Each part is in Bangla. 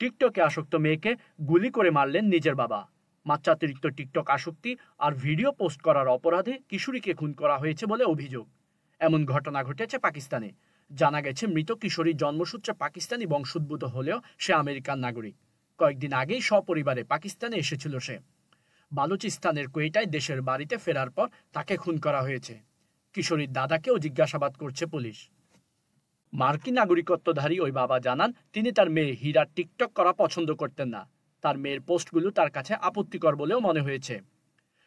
টিকটকে আসক্ত মেয়েকে গুলি করে মারলেন নিজের বাবা। মাত্রাতিরিক্ত টিকটক আসক্তি আর ভিডিও পোস্ট করার অপরাধে কিশোরীকে খুন করা হয়েছে বলে অভিযোগ। এমন ঘটনা ঘটেছে পাকিস্তানে। জানা গেছে মৃত কিশোরী জন্মসূত্রে পাকিস্তানি বংশোদ্ভূত হলেও সে আমেরিকান নাগরিক। কয়েকদিন আগেই সপরিবারে পাকিস্তানে এসেছিল সে। বালুচিস্তানের কোয়েটায় দেশের বাড়িতে ফেরার পর তাকে খুন করা হয়েছে। কিশোরীর দাদাকেও জিজ্ঞাসাবাদ করছে পুলিশ। মার্কিন নাগরিকত্বধারী ওই বাবা জানান তিনি তার মেয়ে হীরার টিকটক করা পছন্দ করতেন না। তার মেয়ের পোস্টগুলো তার কাছে আপত্তিকর বলেও মনে হয়েছে।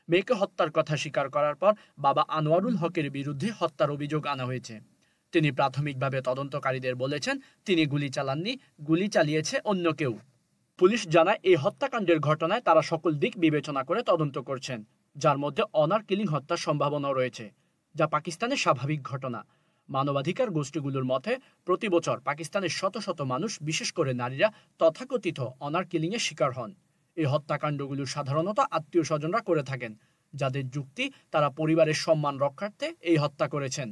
মেয়েকে হত্যার কথা স্বীকার করার পর বাবা আনোয়ারুল হকের বিরুদ্ধে হত্যার অভিযোগ আনা হয়েছে। তিনি প্রাথমিকভাবে তদন্তকারীদের বলেছেন তিনি গুলি চালাননি, গুলি চালিয়েছে অন্য কেউ। পুলিশ জানায় এই হত্যাকাণ্ডের ঘটনায় তারা সকল দিক বিবেচনা করে তদন্ত করছেন, যার মধ্যে অনার কিলিং হত্যার সম্ভাবনাও রয়েছে, যা পাকিস্তানের স্বাভাবিক ঘটনা। মানবাধিকার গোষ্ঠীগুলোর মতে প্রতি বছর পাকিস্তানের শত শত মানুষ, বিশেষ করে নারীরা তথাকথিত অনার কিলিংয়ের শিকার হন। এই হত্যাকাণ্ডগুলো সাধারণত আত্মীয় স্বজনরা করে থাকেন, যাদের যুক্তি তারা পরিবারের সম্মান রক্ষার্থে এই হত্যা করেছেন।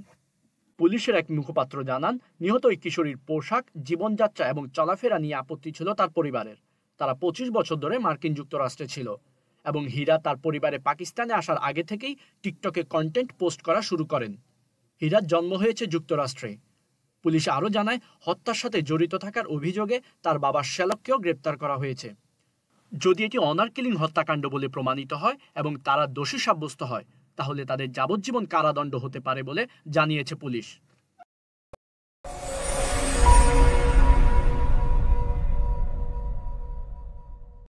পুলিশের এক মুখপাত্র জানান নিহত ওই কিশোরীর পোশাক, জীবনযাত্রা এবং চলাফেরা নিয়ে আপত্তি ছিল তার পরিবারের। তারা 25 বছর ধরে মার্কিন যুক্তরাষ্ট্রে ছিল এবং হীরা তার পরিবারে পাকিস্তানে আসার আগে থেকেই টিকটকে কন্টেন্ট পোস্ট করা শুরু করেন। হীরার জন্ম হয়েছে যুক্তরাষ্ট্রে। পুলিশ আরও জানায় হত্যার সাথে জড়িত থাকার অভিযোগে তার বাবা শ্যালককেও গ্রেপ্তার করা হয়েছে। যদি এটি অনার কিলিং হত্যাকাণ্ড বলে প্রমাণিত হয় এবং তারা দোষী সাব্যস্ত হয়, তাহলে তাদের যাবজ্জীবন কারাদণ্ড হতে পারে বলে জানিয়েছে পুলিশ।